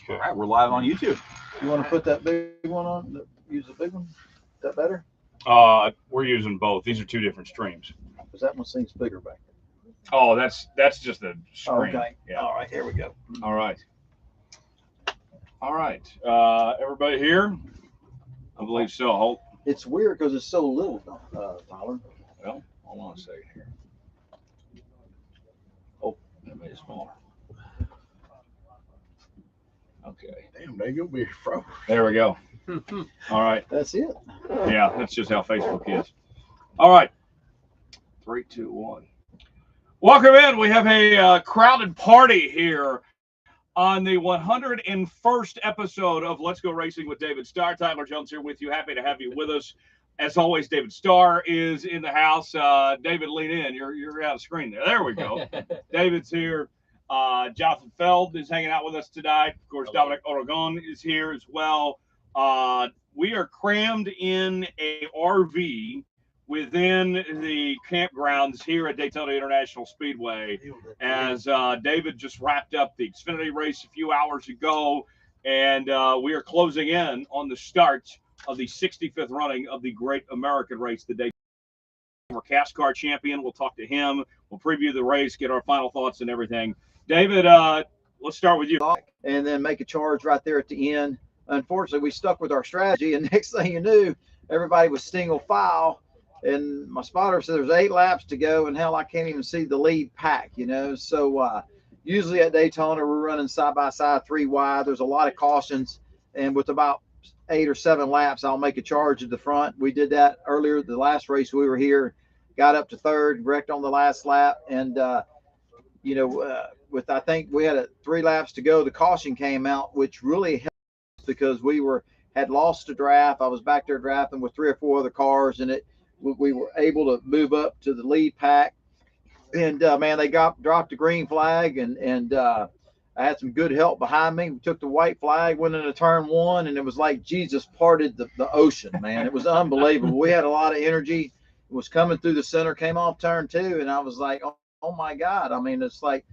Okay. All right, we're live on YouTube. You want to put that big one on? Use the big one? Is that better? We're using both. These are two different streams. Because that one seems bigger back there. Oh, that's just the screen. Okay. Yeah. All right, here we go. All right. All right. Everybody here? I believe so. It's weird because it's so little, Tyler. Well, hold on a second here. Oh, that made it smaller. Okay. Damn, they go be froze. There we go. All right. That's it. Yeah, that's just how Facebook is. All right. 3, 2, 1. Welcome in. We have a crowded party here on the 101st episode of Let's Go Racing with David Starr. Tyler Jones here with you. Happy to have you with us. As always, David Starr is in the house. David, lean in. You're out of screen there. There we go. David's here. Jonathan Fjeld is hanging out with us tonight. Of course, Dominic Aragon is here as well. We are crammed in a RV within the campgrounds here at Daytona International Speedway as David just wrapped up the Xfinity race a few hours ago, and we are closing in on the start of the 65th running of the Great American Race, the Daytona. Former CASCAR champion. We'll talk to him. We'll preview the race, get our final thoughts and everything. David, let's start with you. And then make a charge right there at the end. Unfortunately, we stuck with our strategy, and next thing you knew, everybody was single file. And my spotter said there's 8 laps to go, and hell, I can't even see the lead pack, you know. So usually at Daytona, we're running side by side, 3 wide. There's a lot of cautions, and with about 8 or 7 laps, I'll make a charge at the front. We did that earlier. The last race we were here, got up to 3rd, wrecked on the last lap, and with I think we had 3 laps to go, the caution came out, which really helped because we had lost a draft. I was back there drafting with 3 or 4 other cars, and we were able to move up to the lead pack. And man, they dropped the green flag, and I had some good help behind me. We took the white flag, went into turn 1, and it was like Jesus parted the ocean, man. It was unbelievable. We had a lot of energy. It was coming through the center, came off turn 2, and I was like, oh my God. I mean, it's like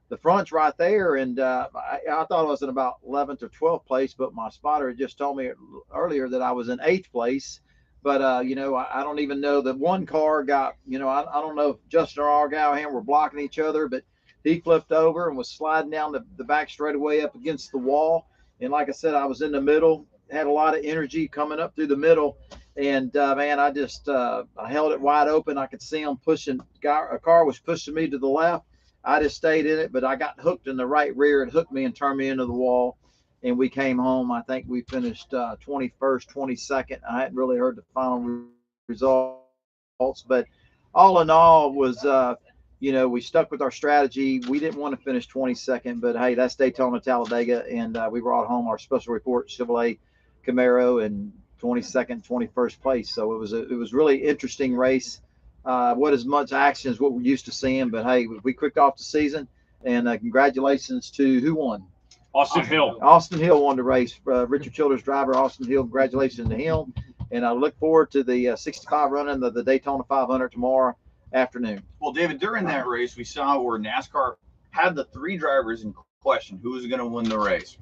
the front's right there, and I thought I was in about 11th or 12th place, but my spotter had just told me earlier that I was in 8th place. But, I don't even know that one car got, I don't know if Justin or Aragon and were blocking each other, but he flipped over and was sliding down the back straightaway up against the wall. And like I said, I was in the middle, had a lot of energy coming up through the middle. And, man, I just I held it wide open. I could see them pushing. A car was pushing me to the left. I just stayed in it, but I got hooked in the right rear. It hooked me and turned me into the wall. And we came home. I think we finished 21st, 22nd. I hadn't really heard the final results. But all in all, was we stuck with our strategy. We didn't want to finish 22nd, but hey, that's Daytona Talladega, and we brought home our special report Chevrolet Camaro in 22nd, 21st place. So it was really interesting race. What as much action as what we're used to seeing, but hey, we kicked off the season, and congratulations to who won. Austin Hill. Austin Hill won the race. Richard Childers' driver, Austin Hill. Congratulations to him. And I look forward to the 65 running of the Daytona 500 tomorrow afternoon. Well, David, during that race, we saw where NASCAR had the 3 drivers in question. Who was going to win the race?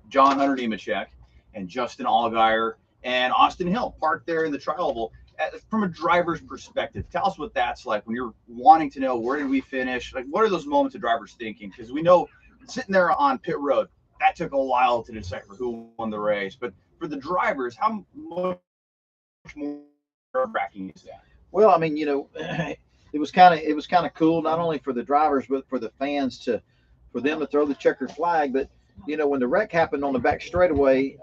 John Hunter Nemechek and Justin Allgaier and Austin Hill parked there in the trioval. From a driver's perspective, tell us what that's like when you're wanting to know where did we finish? Like, what are those moments of drivers thinking? Because we know sitting there on pit road, that took a while to decipher who won the race. But for the drivers, how much more nerve-wracking is that? Well, I mean, it was kind of cool, not only for the drivers but for the fans for them to throw the checkered flag. But when the wreck happened on the back straightaway,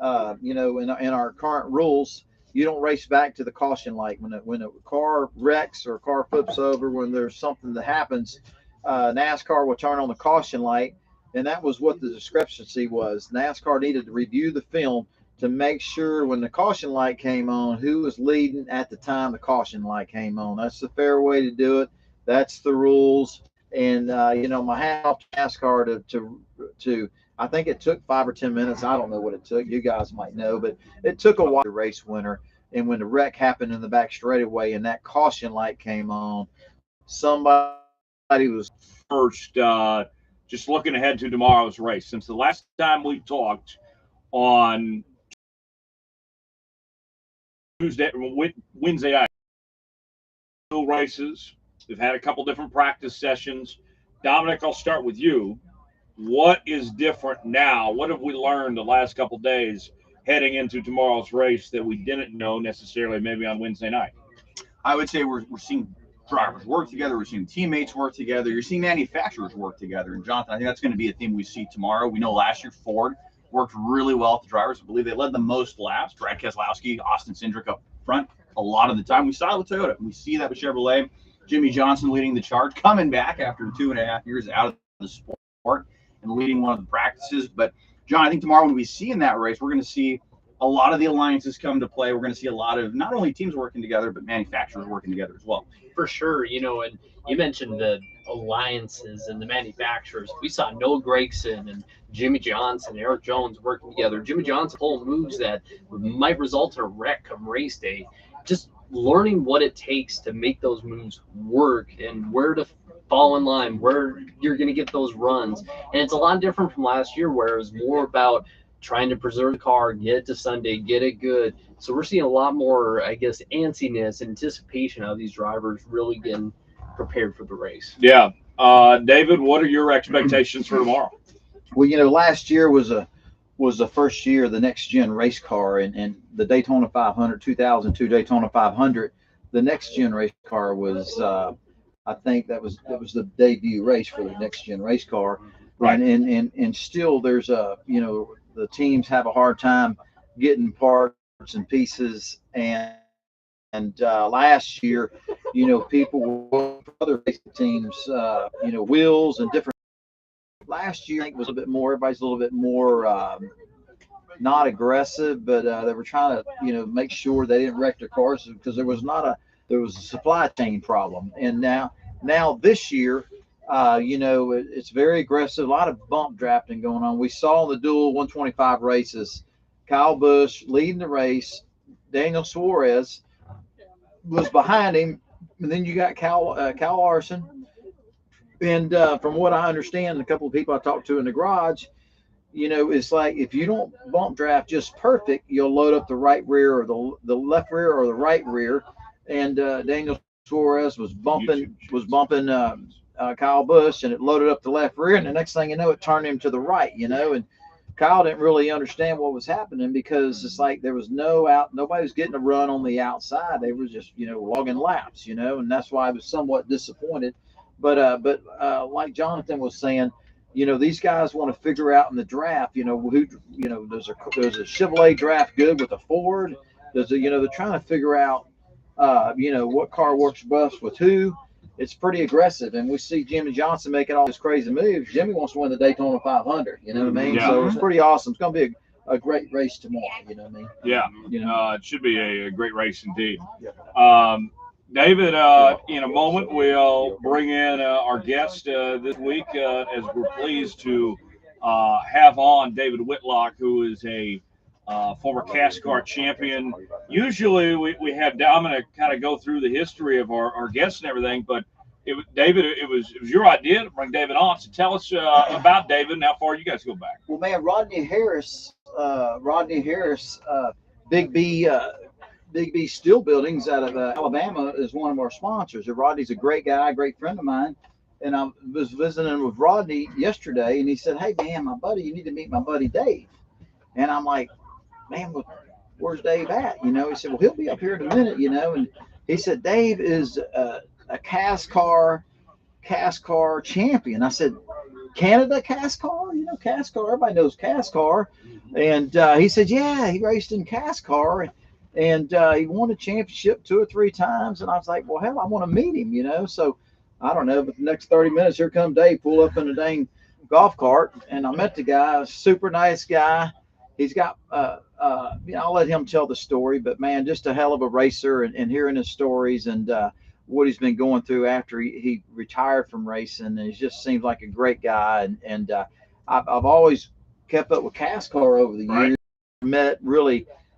in our current rules, you don't race back to the caution light when a car wrecks or a car flips over. When there's something that happens, NASCAR will turn on the caution light. And that was what the discrepancy was. NASCAR needed to review the film to make sure when the caution light came on, who was leading at the time the caution light came on. That's the fair way to do it. That's the rules. And, my hat off to NASCAR to I think it took 5 or 10 minutes. I don't know what it took. You guys might know, but it took a while to race winner. And when the wreck happened in the back straightaway and that caution light came on, somebody was first just looking ahead to tomorrow's race. Since the last time we talked on Wednesday night, races. We've had a couple different practice sessions. Dominic, I'll start with you. What is different now? What have we learned the last couple days heading into tomorrow's race that we didn't know necessarily maybe on Wednesday night? I would say we're seeing drivers work together. We're seeing teammates work together. You're seeing manufacturers work together. And Jonathan, I think that's going to be a theme we see tomorrow. We know last year Ford worked really well with the drivers. I believe they led the most laps. Brad Keselowski, Austin Cindric up front a lot of the time. We saw it with Toyota. We see that with Chevrolet. Jimmy Johnson leading the charge, coming back after 2.5 years out of the sport and leading one of the practices. But, John, I think tomorrow when we see in that race, we're going to see a lot of the alliances come to play. We're going to see a lot of not only teams working together, but manufacturers working together as well. For sure, and you mentioned the alliances and the manufacturers. We saw Noah Gragson and Jimmy Johnson, Eric Jones working together. Jimmy Johnson pulling moves that might result in a wreck come race day. Just learning what it takes to make those moves work and where to fall in line, where you're going to get those runs. And it's a lot different from last year, where it was more about trying to preserve the car, get it to Sunday, get it good. So we're seeing a lot more, I guess, antsiness, anticipation of these drivers really getting prepared for the race. Yeah. David, what are your expectations for tomorrow? Well, last year was the first year of the next gen race car, and the Daytona 500, 2002 Daytona 500, the next gen race car was, I think that was the debut race for the next gen race car. Right. And still there's the teams have a hard time getting parts and pieces, and last year, people were other racing teams, wheels and different. Last year, I think was a bit more. Everybody's a little bit more not aggressive, but they were trying to, make sure they didn't wreck their cars, because there was a supply chain problem. And now this year, it's very aggressive. A lot of bump drafting going on. We saw in the dual 125 races, Kyle Busch leading the race. Daniel Suarez was behind him, and then you got Kyle Larson. And from what I understand, a couple of people I talked to in the garage, it's like if you don't bump draft just perfect, you'll load up the right rear or the left rear or the right rear. And Daniel Suarez was bumping Kyle Busch, and it loaded up the left rear, and the next thing you know, it turned him to the right, and Kyle didn't really understand what was happening, because it's like there was nobody was getting a run on the outside. They were just, logging laps, and that's why I was somewhat disappointed. But like Jonathan was saying, these guys want to figure out in the draft, who, does a Chevrolet draft good with a Ford? They're trying to figure out, what car works best with who. It's pretty aggressive, and we see Jimmy Johnson making all these crazy moves. Jimmy wants to win the Daytona 500, you know what I mean? Yeah. So it's pretty awesome. It's going to be a great race tomorrow, you know what I mean? Yeah, it should be a great race indeed. Yeah. David, in a moment, we'll bring in our guest this week, as we're pleased to have on David Whitlock, who is a former CASCAR champion. Usually we have Dominic kind of go through the history of our guests and everything, but David, it was your idea to bring David on. So tell us about David and how far you guys go back. Well, man, Rodney Harris, Big B Steel Buildings out of Alabama is one of our sponsors. And Rodney's a great guy, great friend of mine. And I was visiting with Rodney yesterday, and he said, "Hey, man, my buddy, you need to meet my buddy Dave." And I'm like, "Man, where's Dave at?" He said, "Well, he'll be up here in a minute, And he said, "Dave is a CASCAR champion." I said, "Canada CASCAR? CASCAR, everybody knows CASCAR." And he said, "Yeah, he raced in CASCAR, and he won a championship 2 or 3 times." And I was like, "Well, hell, I want to meet him, So I don't know, but the next 30 minutes, here come Dave, pull up in a dang golf cart. And I met the guy, super nice guy. He's got, I'll let him tell the story, but man, just a hell of a racer, and hearing his stories and what he's been going through after he retired from racing. And he just seems like a great guy. And I've always kept up with CASCAR over the years.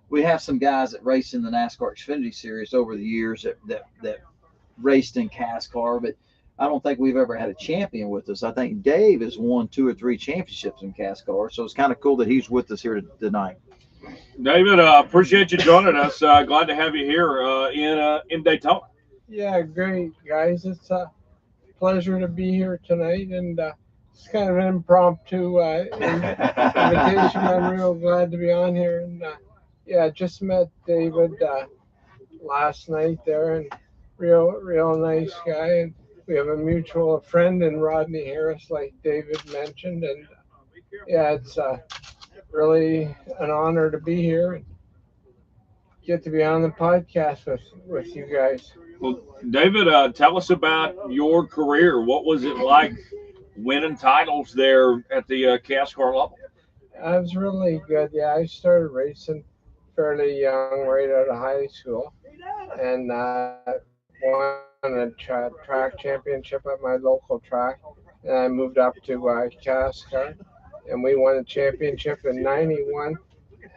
We have some guys that race in the NASCAR Xfinity Series over the years that raced in CASCAR, but I don't think we've ever had a champion with us. I think Dave has won 2 or 3 championships in CASCAR, so it's kind of cool that he's with us here tonight. David, appreciate you joining us. Glad to have you here in Daytona. Yeah, great, guys. It's a pleasure to be here tonight, and it's kind of an impromptu invitation. I'm real glad to be on here, and yeah, just met David last night there, and real nice guy, and we have a mutual friend in Rodney Harris, like David mentioned, and yeah, it's really an honor to be here and get to be on the podcast with you guys. Well, David, tell us about your career. What was it like winning titles there at the CASCAR level? I was really good. Yeah, I started racing fairly young, right out of high school, and won a track championship at my local track. And I moved up to CASCAR, and we won a championship in '91.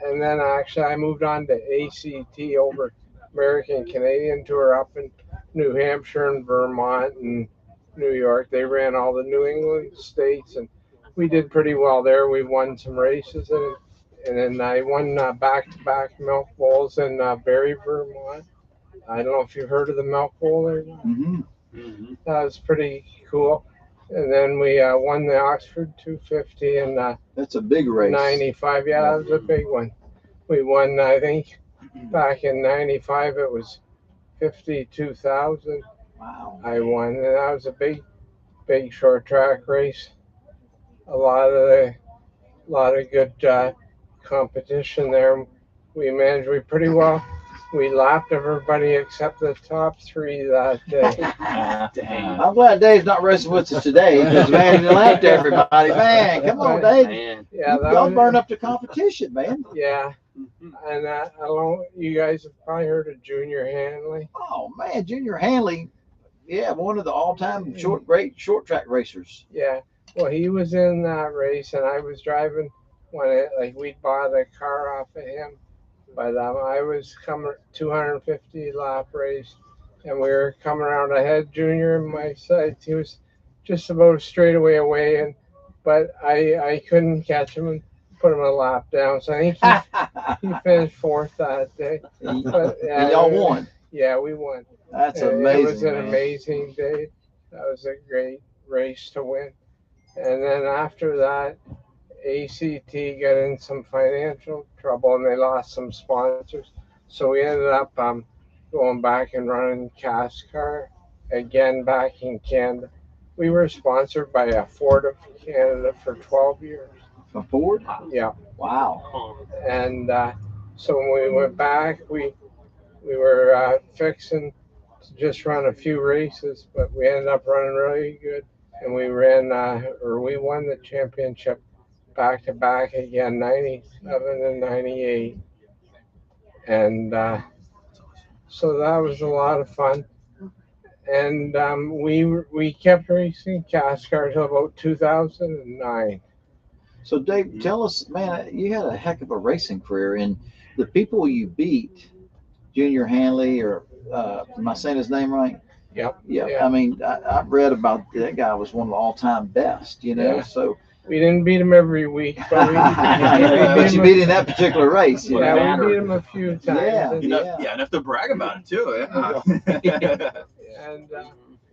And then actually I moved on to ACT over American Canadian Tour up in New Hampshire and Vermont and New York. They ran all the New England states, and we did pretty well there. We won some races, and then I won back-to-back Milk Bowls in Barrie, Vermont. I don't know if you've heard of the Milk Bowl or not. Mm-hmm. That was pretty cool. And then we won the Oxford 250 in That's a big race. '95. Yeah, that was a big one. We won, I think, back in '95, it was 52,000. Wow. I won, and that was a big short track race. A lot of good competition there. We managed pretty well. We lapped everybody except the top 3 that day. I'm glad Dave's not racing with us today because, man, he lapped everybody. Man, come on, Dave. Man. Yeah, Y'all burn up the competition, man. Yeah, and you guys have probably heard of Junior Hanley. Oh, man, Junior Hanley, yeah, one of the all-time great short track racers. Yeah, well, he was in that race, and I was driving when we bought a car off of him. But I was coming 250 lap race, and we were coming around ahead. Junior in my sights, he was just about a straightaway away, but I couldn't catch him and put him a lap down. So I think he finished 4th that day. But, And y'all won. Yeah, we won. That's amazing. It was an man. amazing day. That was a great race to win. And then after that, ACT got in some financial trouble and they lost some sponsors. So we ended up going back and running CASCAR again back in Canada. We were sponsored by a Ford of Canada for 12 years. A Ford? Yeah. Wow. And so when we went back, we were fixing to just run a few races, but we ended up running really good. And we won the championship back to back again, 97 and 98. And so that was a lot of fun. And we kept racing CASCAR until about 2009. So Dave, tell us, man, you had a heck of a racing career, and the people you beat, Junior Hanley, or am I saying his name right? Yep. Yeah. I mean, I've read about that guy was one of the all-time best, you know. Yeah. So we didn't beat him every week, but but you beat in that particular race. You know? Yeah, we beat him a few times. Yeah. Enough to brag about it too. Yeah. And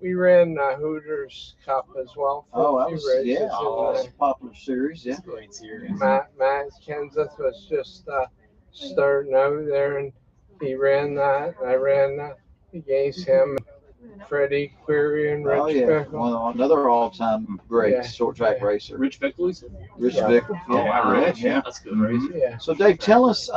we ran Hooters Cup as well for a few races. That's a popular series. Yeah. Great series. Matt Kenseth was just starting out there, and he ran that. And I ran against him, Freddie Query, and Rich Bickle. Another all-time great short track racer. Rich Bickle. Rich Bickle. Oh, my Rich. Yeah. That's a good race. Yeah. So Dave, tell us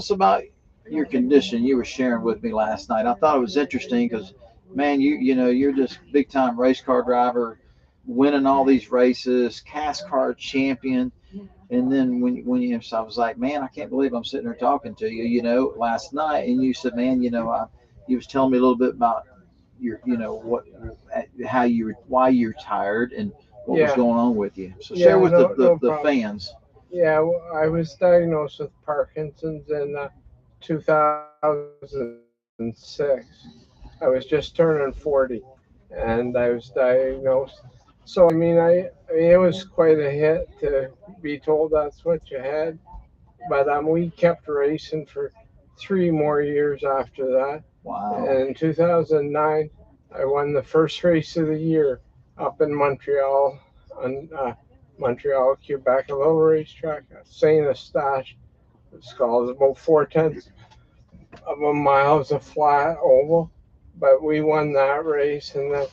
about your condition you were sharing with me last night. I thought it was interesting because, man, you're just big time race car driver, winning all these races, CASCAR champion, and then so I was like, man, I can't believe I'm sitting here talking to you, last night, and you said, man, you was telling me a little bit about your, why you're tired and what was going on with you. So share with the fans. Yeah, well, I was diagnosed with Parkinson's in 2006. I was just turning 40, and I was diagnosed. So I mean, I mean, it was quite a hit to be told that's what you had. But we kept racing for 3 more years after that. Wow. And in 2009, I won the first race of the year up in Montreal, on Montreal, Quebec, a little racetrack, Saint Eustache. It's called. It's about 4/10 of a mile. It's a flat oval, but we won that race, and then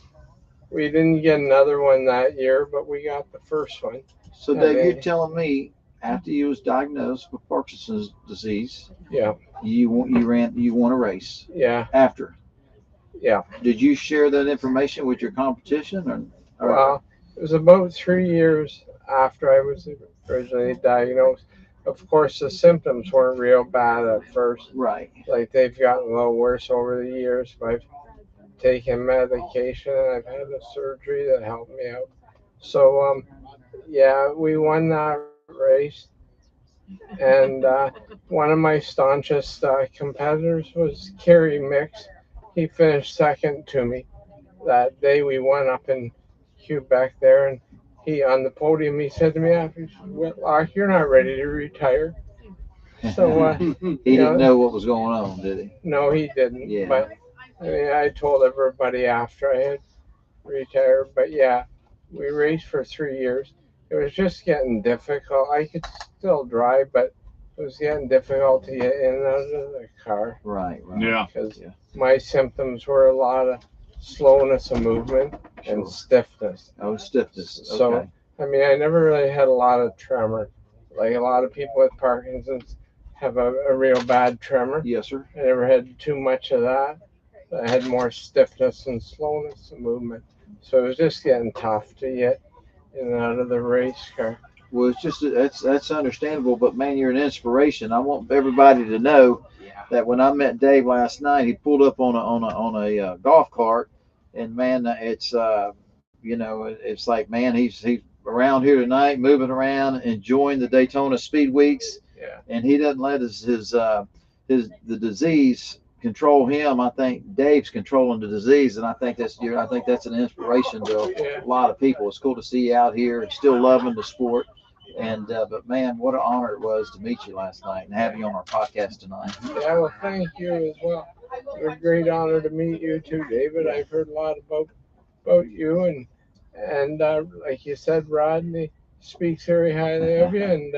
we didn't get another one that year, but we got the first one. So Dave, you're telling me after you was diagnosed with Parkinson's disease, Yeah, you won a race yeah, after. yeah. Did you share that information with your competition or Well, it was about 3 years after I was originally diagnosed. Of course, the symptoms weren't real bad at first. right? Like they've gotten a little worse over the years, but I've taken medication and I've had a surgery that helped me out. So, yeah, we won that race. And one of my staunchest competitors was Kerry Mix. He finished second to me that day. We won up in Quebec there, and he on the podium he said to me after, Whitlock, you're not ready to retire. So He didn't know what was going on, did he? no, he didn't. Yeah. But I mean, I told everybody after I had retired. But yeah, we raced for 3 years. It was just getting difficult. I could still drive, but it was getting difficult to get in and out of the car. Right. Yeah. Because Yeah. my symptoms were a lot of slowness of movement and Sure. stiffness. Oh, stiffness. So, Okay. I mean, I never really had a lot of tremor. Like a lot of people with Parkinson's have a real bad tremor. Yes, sir. I never had too much of that. I had more stiffness and slowness of movement. So it was just getting tough to get in and out of the race car. Well, it's just that's understandable, but man, you're an inspiration. I want everybody to know that when I met Dave last night, he pulled up on a golf cart, and man, it's it's like, man, he's around here tonight, moving around, enjoying the Daytona Speed Weeks, Yeah. and he doesn't let the disease control him. I think Dave's controlling the disease, and I think that's an inspiration to Yeah. a lot of people. It's cool to see you out here still loving the sport. And but man, what an honor it was to meet you last night and have you on our podcast tonight. Yeah, well, thank you as well. It was a great honor to meet you too, David. I've heard a lot about you, and like you said, Rodney speaks very highly of you, and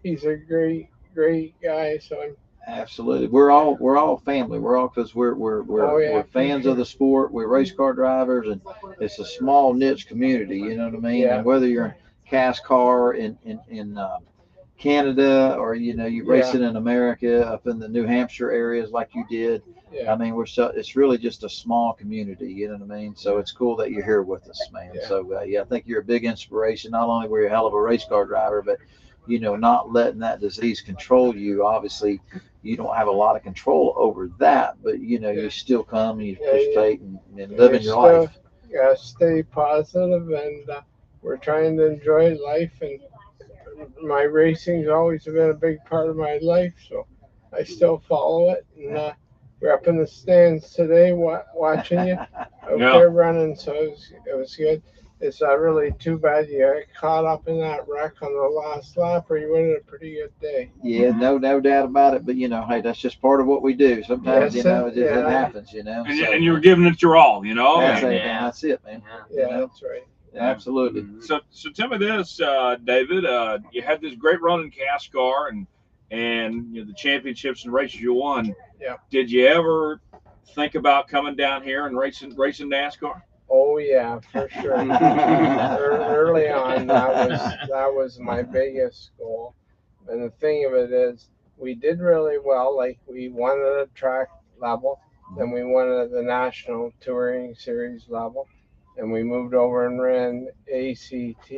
he's a great guy. So I'm Absolutely, we're all family. We're all because we're Oh, yeah, we're fans of the sport. We're race car drivers, and it's a small niche community. You know what I mean? Yeah. And whether you're in CASCAR in Canada, or you're racing in America up in the New Hampshire areas like you did. yeah. I mean, it's really just a small community. You know what I mean? So it's cool that you're here with us, man. Yeah. So I think you're a big inspiration. Not only were you a hell of a race car driver, but not letting that disease control you. Obviously, you don't have a lot of control over that, but you still come and you participate and living your life. Yeah, stay positive, and we're trying to enjoy life. And my racing's always been a big part of my life, so I still follow it. And we're up in the stands today watching you out there running, so it was good. It's really too bad you got caught up in that wreck on the last lap, or you would have had a pretty good day. Yeah, no doubt about it. But hey, that's just part of what we do. Sometimes Yes, it happens. And you were giving it your all, That's, and- it, man. That's it, man. Yeah, that's right. Absolutely. So tell me this, David. You had this great run in CASCAR and the championships and races you won. Yeah. Did you ever think about coming down here and racing NASCAR? Oh yeah, for sure. Early on, that was my biggest goal. And the thing of it is, we did really well. Like we won at a track level, then we won at the National Touring Series level, and we moved over and ran ACT,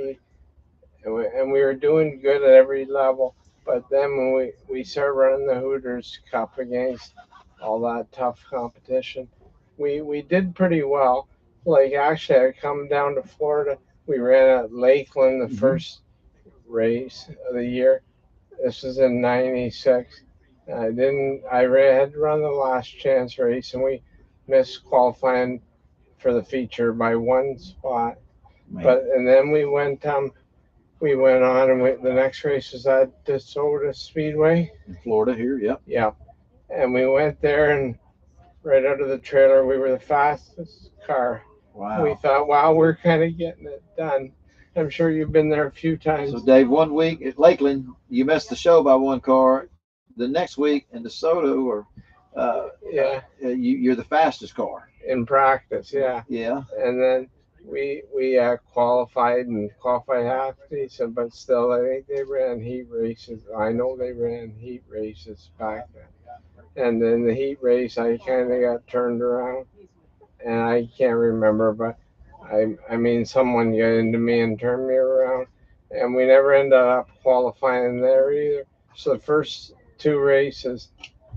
and we were doing good at every level. But then when we started running the Hooters Cup against all that tough competition, we did pretty well. Like actually, I come down to Florida. We ran at Lakeland the first race of the year. This was in '96. I had to run the last chance race, and we missed qualifying for the feature by 1 spot. Man. But and then we went on and the next race was at Daytona Speedway. In Florida here, yep. Yeah, and we went there, and right out of the trailer, we were the fastest car. Wow. We thought, wow, we're kind of getting it done. I'm sure you've been there a few times. So Dave, 1 week at Lakeland, you missed the show by 1 car. The next week in DeSoto, or you're the fastest car in practice. Yeah. And then we qualified half decent, but still I think they ran heat races. I know they ran heat races back then. And then the heat race, I kind of got turned around, and I can't remember, but I mean, someone got into me and turned me around, and we never ended up qualifying there either. So the first 2 races,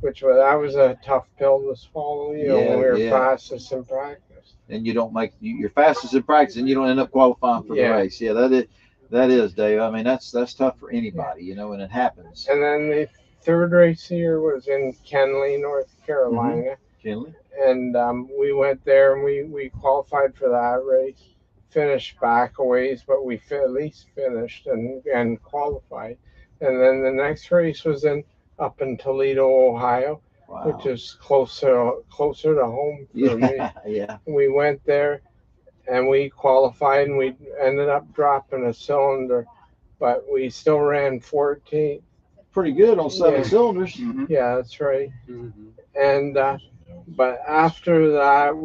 that was a tough pill to swallow, when we were fastest in practice. And you don't you're fastest in practice, and you don't end up qualifying for the race. Yeah, that is, Dave. I mean, that's tough for anybody, and it happens. And then the third race here was in Kenly, North Carolina. Kenly. And we went there, and we qualified for that race. Finished back a ways, but we at least finished and qualified. And then the next race was up in Toledo, Ohio, which is closer to home for me. Yeah. We went there, and we qualified, and we ended up dropping a cylinder, but we still ran 14th. Pretty good on 7 cylinders. Mm-hmm. Yeah, that's right. Mm-hmm. And but after that,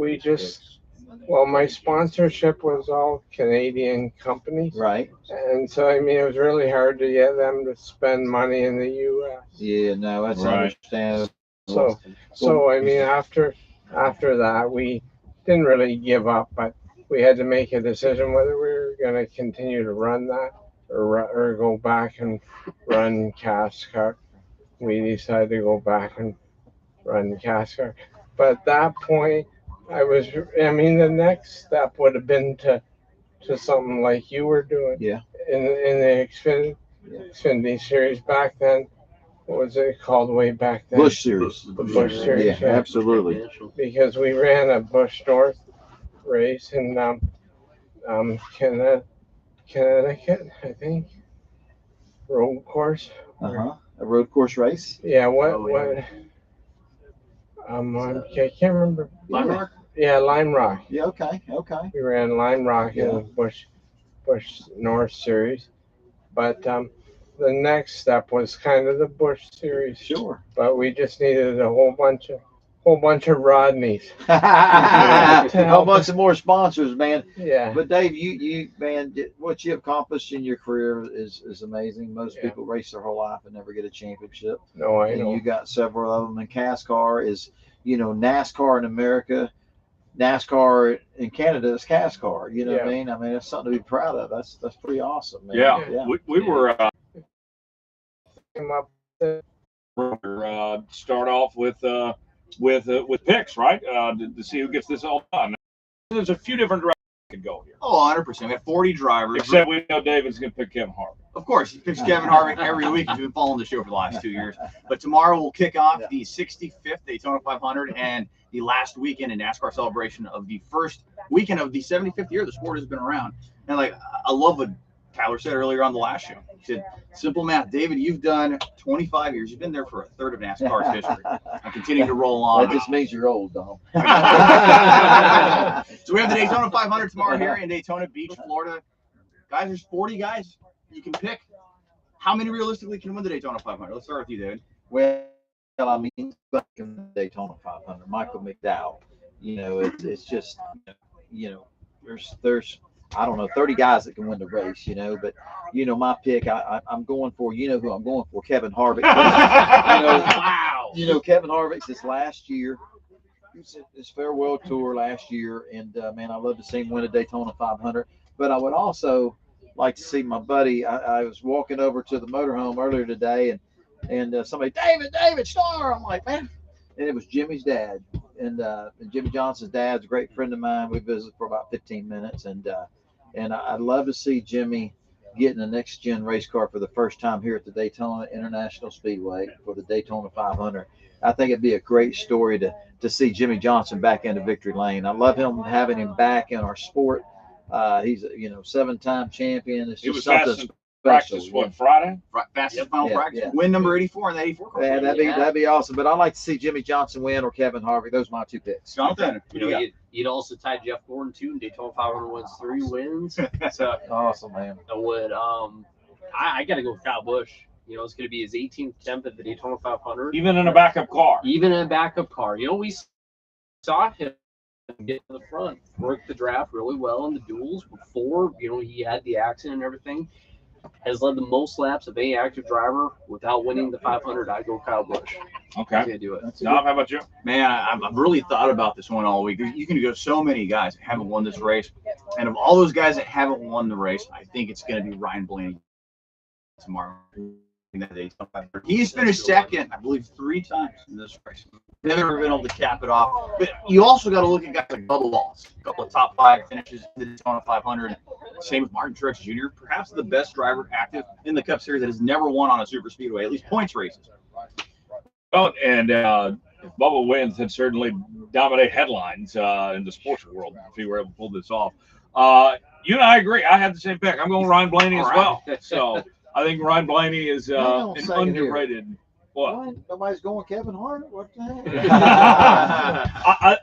my sponsorship was all Canadian companies. Right. And so, I mean, it was really hard to get them to spend money in the U.S. Yeah, no, that's understandable. So I mean, after that, we didn't really give up, but we had to make a decision whether we were going to continue to run that or go back and run CASCAR. We decided to go back and run CASCAR. But at that point, the next step would have been to something like you were doing. Yeah. In the Xfinity series back then. What was it called way back then? Busch Series. The Busch Series. Yeah, absolutely. Because we ran a Busch North race in Connecticut, I think. Road course. A road course race. Yeah. What? I can't remember. Lime Rock? Yeah, Lime Rock. Yeah, okay. We ran Lime Rock in the Busch North Series. But the next step was kind of the Busch Series. Sure. But we just needed a whole bunch of Rodneys. A bunch of more sponsors, man. Yeah. But Dave, you man, what you accomplished in your career is amazing. Most people race their whole life and never get a championship. No, I know. You got several of them. And CASCAR is, NASCAR in America, NASCAR in Canada is CASCAR. You know what I mean? I mean, it's something to be proud of. That's pretty awesome, man. Yeah. We were start off with picks, right? To see who gets this all done. There's a few different directions we could go here. Oh, 100%. We have 40 drivers. Except we know David's going to pick Kevin Harvick. Of course, he picks Kevin Harvick every week. He's been following the show for the last 2 years. But tomorrow we'll kick off the 65th Daytona 500 and the last weekend in NASCAR celebration of the first weekend of the 75th year the sport has been around. And I love what Tyler said earlier on the last show. He said, simple math. David, you've done 25 years. You've been there for a third of NASCAR's history. And continue to roll on. That just means you're old, Dom. So we have the Daytona 500 tomorrow here in Daytona Beach, Florida. Guys, there's 40 guys you can pick. How many realistically can win the Daytona 500? Let's start with you, David. Well, I mean, back in the Daytona 500, Michael McDowell. It's just, there's I don't know, 30 guys that can win the race, but my pick, I'm going for, who I'm going for, Kevin Harvick. Wow. Kevin Harvick's this last year, his farewell tour last year, and man, I love to see him win a Daytona 500. But I would also like to see my buddy. I was walking over to the motorhome earlier today, and somebody, David Starr. I'm like, man, and it was Jimmy's dad, and Jimmy Johnson's dad's a great friend of mine. We visited for about 15 minutes, and I'd love to see Jimmy getting a next gen race car for the first time here at the Daytona International Speedway for the Daytona 500. I think it'd be a great story to see Jimmy Johnson back into victory lane. I love him having him back in our sport. He's a 7-time champion. It's He was just something fast in special. practice, what, Friday? Fastest final Yeah, practice. yeah. Win number 84 in the 84 car. Yeah, that'd be awesome. But I'd like to see Jimmy Johnson win or Kevin Harvick. Those are my two picks. Jonathan, who do you got? You'd also tie Jeff Gordon too. In Daytona 500 wins 3 wins. So Awesome, man. I would. I got to go with Kyle Busch. It's going to be his 18th attempt at the Daytona 500. Even in a backup car. Even in a backup car. We saw him get to the front, work the draft really well in the duels before, he had the accident and everything. Has led the most laps of any active driver without winning the 500. I go Kyle Busch. Okay. He's going to do it. Dom, how about you? Man, I've really thought about this one all week. You can go so many guys that haven't won this race. And of all those guys that haven't won the race, I think it's going to be Ryan Blaney tomorrow. He's finished second, I believe, 3 times in this race. Never been able to cap it off. But you also got to look at guys like Bubba Wallace, a couple of top 5 finishes in the Daytona 500. Same with Martin Truex Jr., perhaps the best driver active in the Cup Series that has never won on a super speedway, at least points races. Oh, and if Bubba wins, then certainly dominate headlines in the sports world if he were able to pull this off. You and I agree. I had the same pick. I'm going Ryan Blaney as well. So I think Ryan Blaney is an underrated. What? Nobody's going Kevin Hart? What the heck? I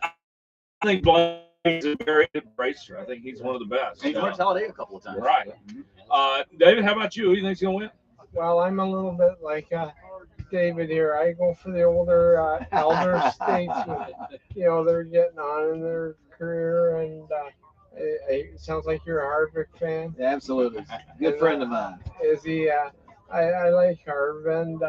think Blaney is a very good racer. I think he's one of the best. And he's won Talladega a couple of times. Right. David, how about you? Who do you think's going to win? Well, I'm a little bit like David here. I go for the older elder statesmen. They're getting on in their career, and it sounds like you're a Harvick fan. Yeah, absolutely. Good friend of mine. Is he? I like Harvick, and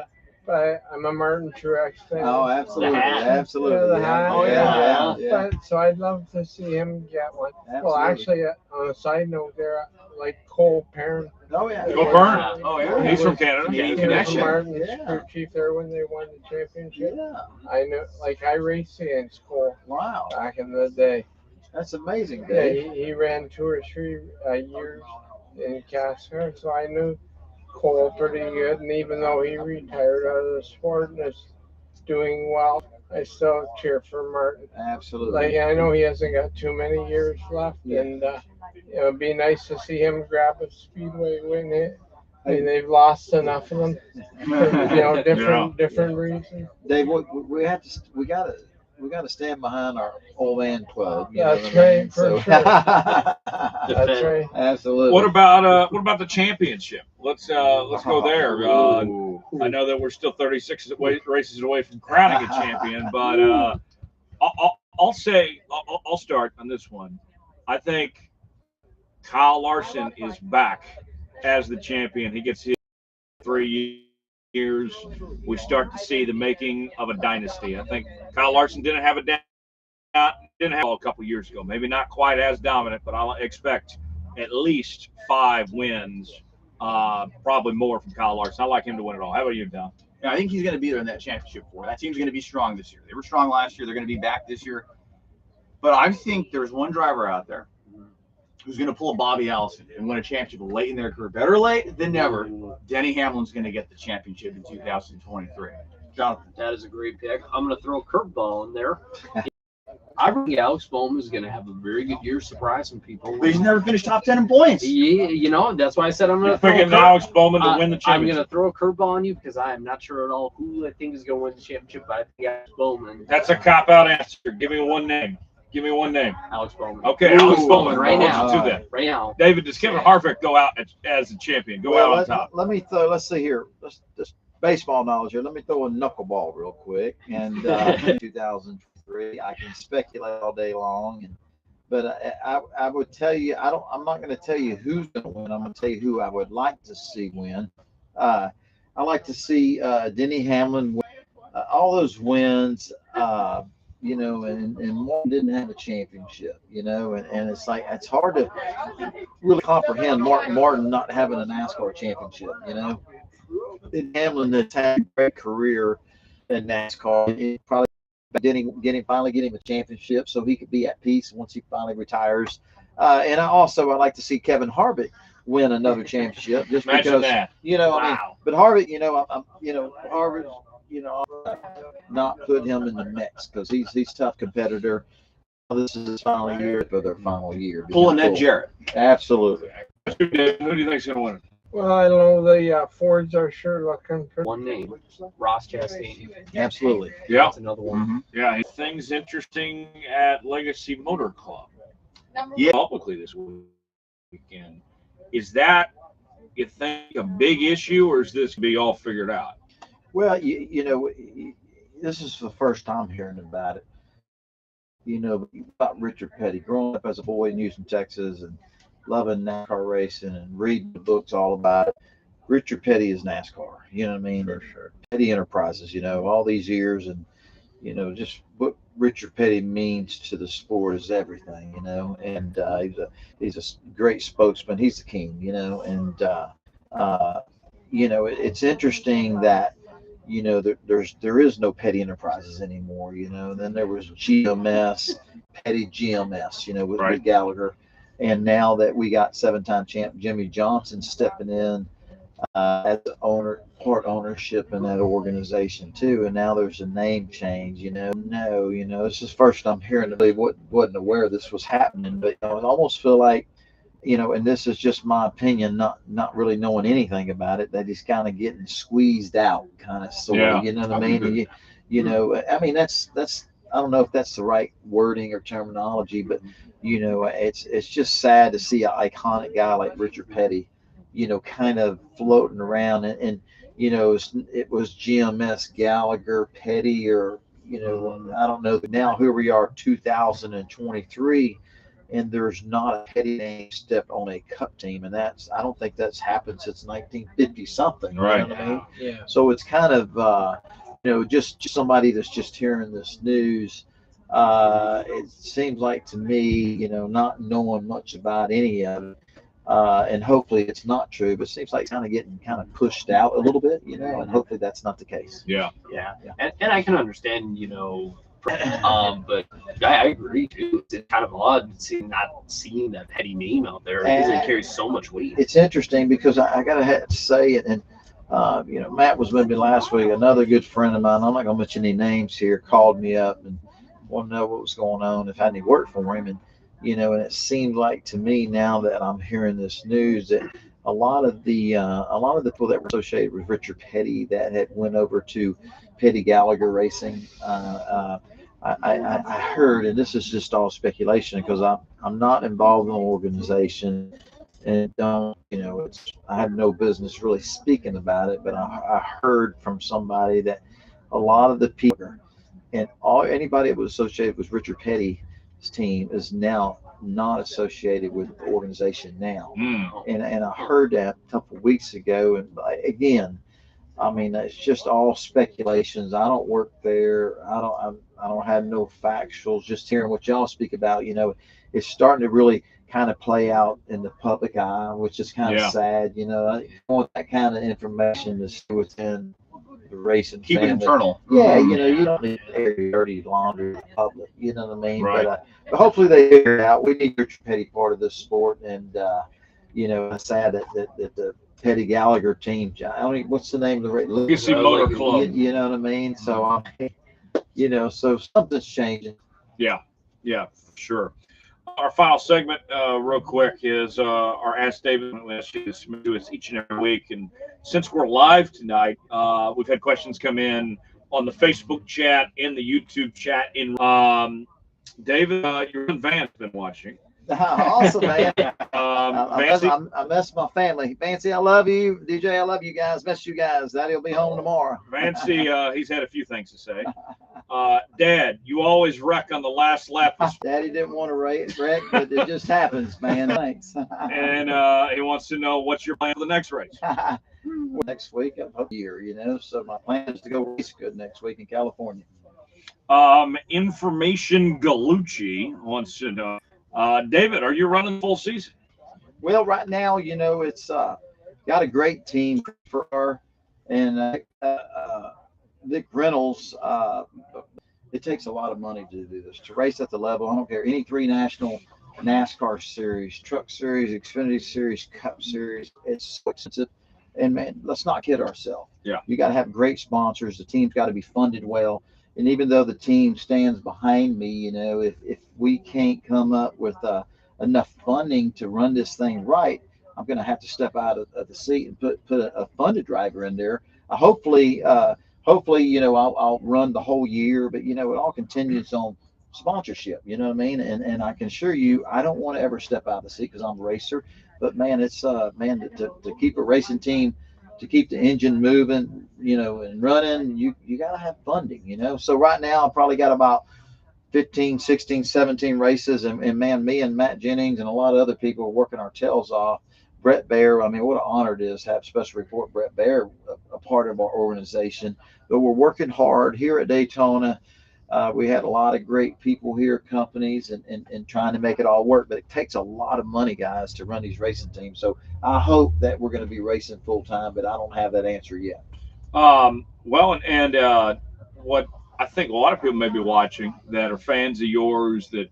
but I'm a Martin Truex fan. Oh, absolutely. Absolutely. Yeah, the hat. Oh, yeah. But, so I'd love to see him get one. Absolutely. Well, actually, on a side note, there, like Cole Perrin. Oh, yeah. Go Byrne. Oh, yeah. He's from Canada. Yeah, He was connection. Martin's Yeah. crew chief there when they won the championship. Yeah. I know, I raced against Cole Wow. back in the day. That's amazing, Yeah, Dave. he ran 2 or 3 years in CASCAR, so I knew Cole pretty good. And even though he retired out of the sport and is doing well, I still cheer for Martin. Absolutely. Like, I know he hasn't got too many years left, and it'd be nice to see him grab a speedway win. They've lost enough of them for different reasons. Dave, we got to stand behind our old man club. That's right, for sure. That's right. Absolutely. What about the championship? Let's go there. I know that we're still 36 races away from crowning a champion, but I'll start on this one. I think Kyle Larson is back as the champion. He gets his 3 years. We start to see the making of a dynasty. I think Kyle Larson didn't have a couple years ago. Maybe not quite as dominant, but I expect at least 5 wins, probably more from Kyle Larson. I like him to win it all. How about you, Tom? Yeah, I think he's going to be there in that championship for. That team's going to be strong this year. They were strong last year. They're going to be back this year. But I think there's one driver out there who's going to pull a Bobby Allison and win a championship late in their career. Better late than never. Denny Hamlin's going to get the championship in 2023. Jonathan. That is a great pick. I'm going to throw a curveball in there. I think Alex Bowman is going to have a very good year, surprising people. But he's never finished top 10 in points. Yeah, that's why I said I'm going to throw Picking Alex Bowman to win the I'm championship. going to throw a curveball on you because I am not sure at all who I think is going to win the championship, but I think Alex Bowman. That's a cop-out answer. Give me one name. Alex Bowman. Okay, Alex Bowman. Right now. To that. Right now. David, does Kevin Harvick go out as the champion? Out on top. Let's see here. Let's baseball knowledge here. Let me throw a knuckleball real quick. And 2003, I can speculate all day long, but I would tell you, I'm not going to tell you who's going to win. I'm going to tell you who I would like to see win. I like to see Denny Hamlin win. All those wins. And Martin didn't have a championship, and it's like, it's hard to really comprehend Martin not having a NASCAR championship, And Hamlin has had a great career in NASCAR. It probably finally getting a championship so he could be at peace once he finally retires. And I like to see Kevin Harvick win another championship just Imagine because, that. you know, I mean, Wow. but Harvick, Harvick, I'm not put him in the mix because he's a tough competitor. This is his final year for their final year. Pulling that Jarrett. Absolutely. Who do you think's going to win? Well, I know the Fords are sure looking for One name, Ross Chastain. Absolutely. Yeah. That's another one. Yeah. Things interesting at Legacy Motor Club. Yeah. Publicly this weekend. Is that, you think, a big issue, or is this be all figured out? Well, this is the first time hearing about it. About Richard Petty, growing up as a boy in Houston, Texas, and loving NASCAR racing and reading the books all about it. Richard Petty is NASCAR. You know what I mean? For sure. Petty Enterprises. All these years, and just what Richard Petty means to the sport is everything. And he's a great spokesman. He's the king. And it's interesting that. There is no Petty Enterprises anymore. Then there was GMS, Petty GMS. With Gallagher, and now that we got 7-time champ Jimmy Johnson stepping in as part ownership in that organization too, and now there's a name change. This is the first I'm hearing. I wasn't aware this was happening, but I almost feel like. And this is just my opinion, not really knowing anything about it, that he's kind of getting squeezed out, kind of sort of. You know what I mean? I mean that's I don't know if that's the right wording or terminology, but it's just sad to see an iconic guy like Richard Petty, kind of floating around, and it was GMS Gallagher Petty, or I don't know. Now here we are, 2023. And there's not a Petty name stepped on a Cup team, and I don't think that's happened since 1950 something. Right. You know what I mean? Yeah. So it's kind of just somebody that's just hearing this news. It seems like to me, not knowing much about any of it, and hopefully it's not true, but it seems like it's kind of getting pushed out a little bit, and hopefully that's not the case. Yeah. And I can understand, but I agree too. It's kind of odd not seeing that Petty name out there because it carries so much weight. It's interesting because I gotta have to say it, and Matt was with me last week. Another good friend of mine, I'm not gonna mention any names here, called me up and wanted to know what was going on, if I had any work for him, and and it seemed like to me, now that I'm hearing this news, that a lot of the people that were associated with Richard Petty that had went over to Petty Gallagher Racing. I heard, and this is just all speculation because I'm not involved in the organization and don't, I have no business really speaking about it, but I heard from somebody that a lot of the people and anybody that was associated with Richard Petty's team is now not associated with the organization now. And I heard that a couple of weeks ago, and again, I mean, it's just all speculations. I don't work there. I don't have no factuals. Just hearing what y'all speak about, it's starting to really kind of play out in the public eye, which is kind of sad. I want that kind of information to stay within the racing Keep family. it internal. Yeah, you don't need to air your dirty laundry in the public. You know what I mean? Right. But hopefully they figure it out. We need Richard Petty part of this sport, and it's sad that the Petty Gallagher team. I don't even, what's the name of the race? Legacy Motor Club. You know what I mean? So, so something's changing. Yeah, for sure. Our final segment, real quick, is our Ask David. She do this each and every week, and since we're live tonight, we've had questions come in on the Facebook chat, in the YouTube chat. David, your Van's been watching. Awesome, man. Vancy, I miss my family. Vancy, I love you. DJ, I love you guys. Miss you guys. Daddy will be home tomorrow. Vancy, he's had a few things to say. Dad, you always wreck on the last lap. Daddy didn't want to wreck, but it just happens, man. Thanks. And he wants to know what's your plan for the next race. Next week, I hope year, so my plan is to go race good next week in California. Information Galucci wants to know, David, are you running full season? Well, right now, it's got a great team for her, and Nick Reynolds. It takes a lot of money to do this, to race at the level. I don't care, any 3 national NASCAR series, Truck Series, Xfinity Series, Cup Series. It's so expensive. And man, let's not kid ourselves. Yeah. You got to have great sponsors. The team's got to be funded well. And even though the team stands behind me, you know, if we can't come up with enough funding to run this thing right, I'm going to have to step out of the seat and put a funded driver in there. Hopefully, you know, I'll run the whole year, but you know, it all continues on sponsorship. You know what I mean? And I can assure you, I don't want to ever step out of the seat because I'm a racer. But man, it's man, to keep a racing team, to keep the engine moving, you know, and running, you got to have funding, you know. So right now, I've probably got about 15, 16, 17 races. And man, me and Matt Jennings and a lot of other people are working our tails off. Brett Baer, I mean, what an honor it is to have Special Report Brett Baer a part of our organization. But we're working hard here at Daytona. We had a lot of great people here, companies, and trying to make it all work. But it takes a lot of money, guys, to run these racing teams. So I hope that we're going to be racing full time, but I don't have that answer yet. Well, and what I think a lot of people may be watching that are fans of yours that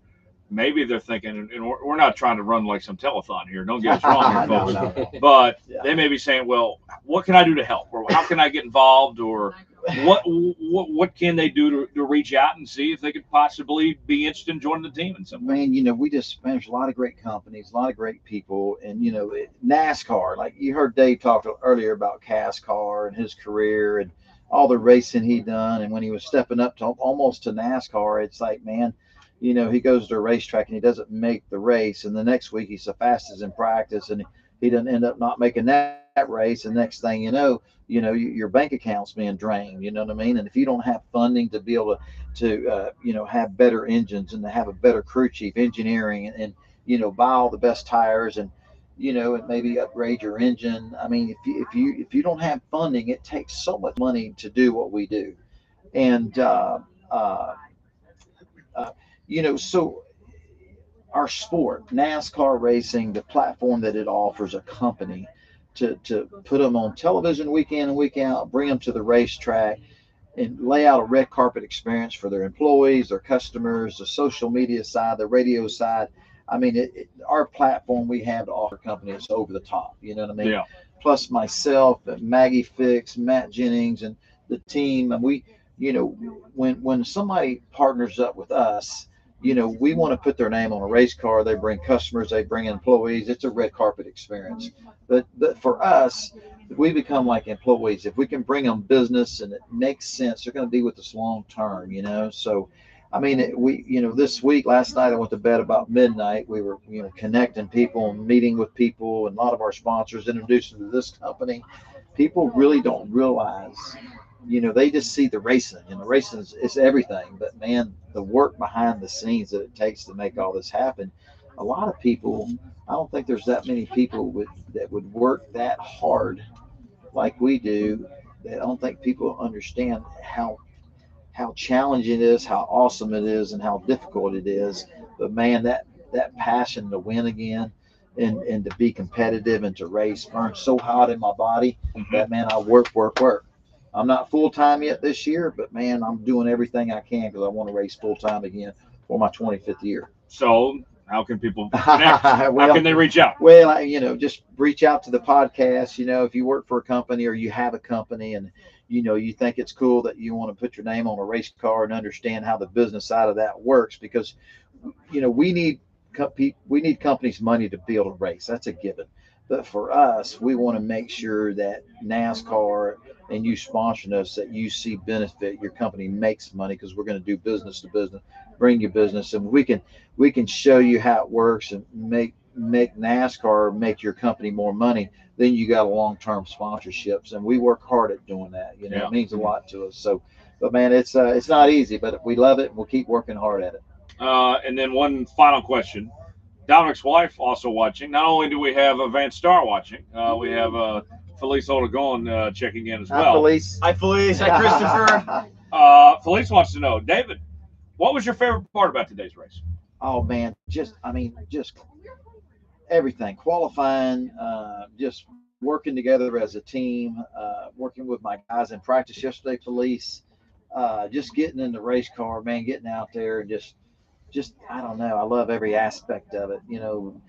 maybe they're thinking, and we're not trying to run like some telethon here. Don't get us wrong here, folks. No. But Yeah. they may be saying, well, what can I do to help? Or how can I get involved? Or what can they do to reach out and see if they could possibly be interested in joining the team in some way? Man, you know, there's a lot of great companies, a lot of great people, and you know, NASCAR. Like you heard Dave talk earlier about CASCAR and his career and all the racing he done, and when he was stepping up to almost to NASCAR, it's like, man, you know, he goes to a racetrack and he doesn't make the race, and the next week he's the fastest in practice, and he doesn't end up not making that race. And next thing you know, your bank account's being drained. You know what I mean? And if you don't have funding to be able to you know, have better engines and to have a better crew chief, engineering, and you know, buy all the best tires and you know, and maybe upgrade your engine. I mean, if you don't have funding, it takes so much money to do what we do, and you know, so our sport, NASCAR racing, the platform that it offers a company to put them on television week in and week out, bring them to the racetrack, and lay out a red carpet experience for their employees, their customers, the social media side, the radio side. I mean, our platform we have to offer companies is over the top. You know what I mean? Yeah. Plus myself, Maggie Fix, Matt Jennings, and the team, and we, you know, when somebody partners up with us, you know, we want to put their name on a race car. They bring customers, they bring employees. It's a red carpet experience. But for us, we become like employees. If we can bring them business and it makes sense, they're going to be with us long term, you know. So, I mean, you know, this week, last night, I went to bed about midnight. We were, you know, connecting people and meeting with people, and a lot of our sponsors introducing to this company. People really don't realize, you know, they just see the racing, and the racing is everything. But man, the work behind the scenes that it takes to make all this happen, a lot of people, I don't think there's that many people that would work that hard like we do. I don't think people understand how challenging it is, how awesome it is, and how difficult it is. But man, that passion to win again and to be competitive and to race burns so hot in my body that, man, I work. I'm not full time yet this year, but man, I'm doing everything I can because I want to race full time again for my 25th year. So how can people connect? How can they reach out? Well, you know, just reach out to the podcast. You know, if you work for a company or you have a company and, you know, you think it's cool that you want to put your name on a race car and understand how the business side of that works, because, you know, we need companies' money to be able to race. That's a given. But for us, we want to make sure that NASCAR and you sponsoring us, that you see benefit, your company makes money, because we're going to do business to business, bring you business, and we can show you how it works and make NASCAR make your company more money. Then you got a long-term sponsorships, and we work hard at doing that. You know, It means a lot to us. So, but man, it's not easy, but we love it, and we'll keep working hard at it. And then one final question. Dominic's wife also watching. Not only do we have David Starr watching, we have Felice Aragon checking in as well. Hi, Felice. Hi, Felice. Hi, Christopher. Felice wants to know, David, what was your favorite part about today's race? Oh man, just everything. Qualifying, just working together as a team, working with my guys in practice yesterday, Felice, just getting in the race car, man, getting out there and just just, I don't know. I love every aspect of it. You know,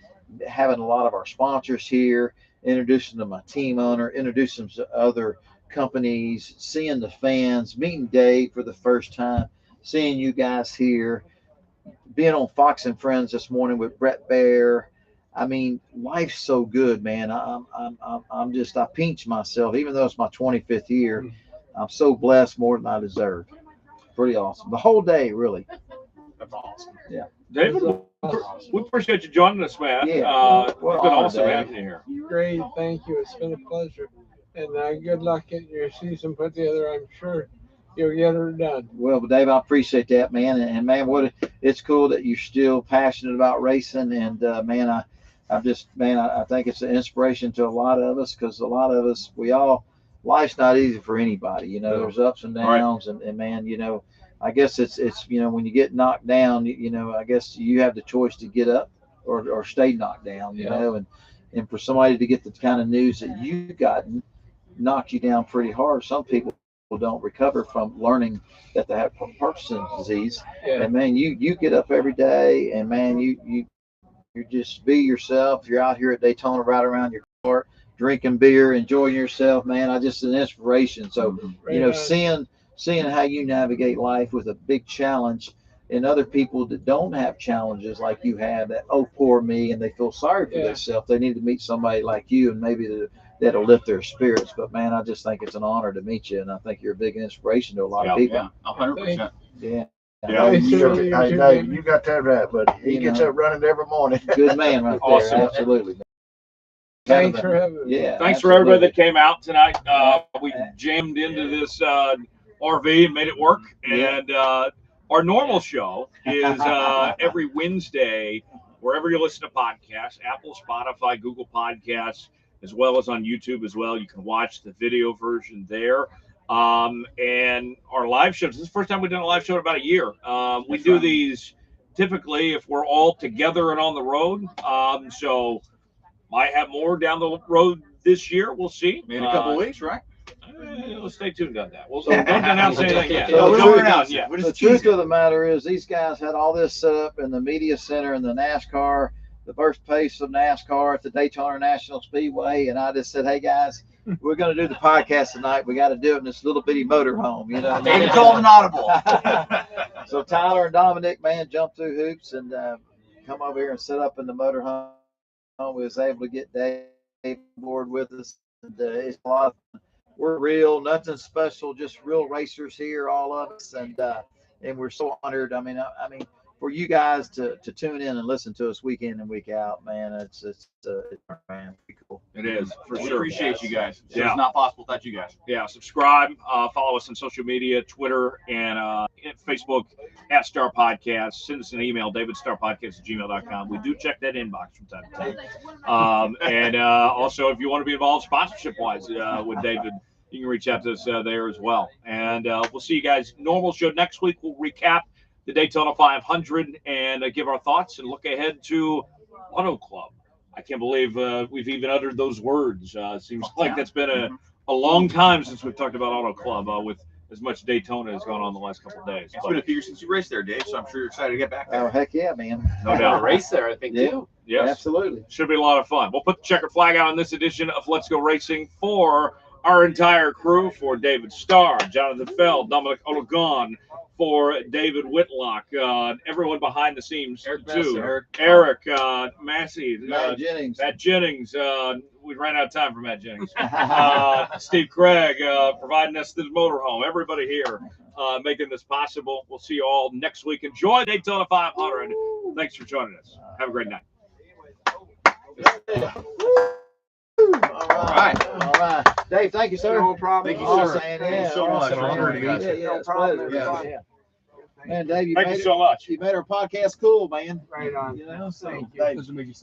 having a lot of our sponsors here, introducing to my team owner, introducing them to other companies, seeing the fans, meeting Dave for the first time, seeing you guys here, being on Fox and Friends this morning with Brett Baer. I mean, life's so good, man. I'm just, I pinch myself, even though it's my 25th year. I'm so blessed, more than I deserve. Pretty awesome. The whole day, really. That's awesome. Yeah. David, we appreciate you joining us, man. Yeah. It's been awesome Dave. having you here. Great, thank you. It's been a pleasure. And good luck getting your season put together. I'm sure you'll get her done. Well, Dave, I appreciate that, man. And man, it's cool that you're still passionate about racing. And man, I think it's an inspiration to a lot of us, because a lot of us, life's not easy for anybody. You know, there's ups and downs, and man, you know, I guess it's you know, when you get knocked down, you know, I guess you have the choice to get up or stay knocked down. You know, and for somebody to get the kind of news that you got knocked you down pretty hard, some people don't recover from learning that they have Parkinson's disease. Yeah. And man, you get up every day, and man, you just be yourself. You're out here at Daytona, right around your car, drinking beer, enjoying yourself, man. I just an inspiration. So, you know, seeing how you navigate life with a big challenge, and other people that don't have challenges like you have, that, oh, poor me, and they feel sorry for themselves. They need to meet somebody like you, and maybe that'll lift their spirits. But man, I just think it's an honor to meet you, and I think you're a big inspiration to a lot of people. Yeah, 100%. Yeah. Yeah, You got that right, but he gets up running every morning. Good man right there. Awesome. Absolutely. Thanks for having me. Yeah. Thanks for everybody that came out tonight. We jammed into this RV and made it work. And our normal show is every Wednesday, wherever you listen to podcasts, Apple, Spotify, Google Podcasts, as well as on YouTube as well. You can watch the video version there. And our live shows, this is the first time we've done a live show in about a year. We do these typically if we're all together and on the road. So might have more down the road this year. We'll see. In a couple of weeks, right? Let's stay tuned on that. We'll don't announce anything yet. So Don't announce yet. The truth of the matter is, these guys had all this set up in the media center in the NASCAR, the birthplace of NASCAR at the Daytona International Speedway, and I just said, hey guys, we're going to do the podcast tonight. We got to do it in this little bitty motorhome, you know. They called an audible. So Tyler and Dominic, man, jumped through hoops and come over here and set up in the motorhome. We was able to get Dave aboard with us. And, it's a lot of fun. We're real, nothing special, just real racers here, all of us, and we're so honored. I mean, for you guys to tune in and listen to us week in and week out, man, it's man, pretty cool. It is, for We sure. appreciate you guys. Yeah. It's not possible without you guys. Yeah, subscribe, follow us on social media, Twitter and Facebook at Star Podcast. Send us an email, davidstarpodcast@gmail.com. We do check that inbox from time to time. And also, if you want to be involved sponsorship-wise with David, you can reach out to us there as well. And we'll see you guys. Normal show next week. We'll recap the Daytona 500 and give our thoughts and look ahead to Auto Club. I can't believe we've even uttered those words. Seems like that's been a long time since we've talked about Auto Club with as much Daytona has gone on the last couple of days. It's been a few years since you raced there, Dave, so I'm sure you're excited to get back there. Oh, heck yeah, man. No doubt. Race there, I think, too. Yes. Absolutely. Should be a lot of fun. We'll put the checkered flag out on this edition of Let's Go Racing for our entire crew, for David Starr, Jonathan Fjeld, Dominic, for David Whitlock, everyone behind the scenes, too. Eric Massey, Matt Jennings. Matt Jennings. We ran out of time for Matt Jennings. Steve Craig providing us this motorhome. Everybody here making this possible. We'll see you all next week. Enjoy Daytona 500. Thanks for joining us. Have a great night. All right. Dave, thank you, sir. No problem. Thank you, sir. Man, Thank you so much. awesome. Honor to Yeah, you. it's a pleasure. Yeah. Man, Dave, Thank you so much. you made our podcast cool, man. Right on. You know, so Thank you. Dave. Nice to meet you.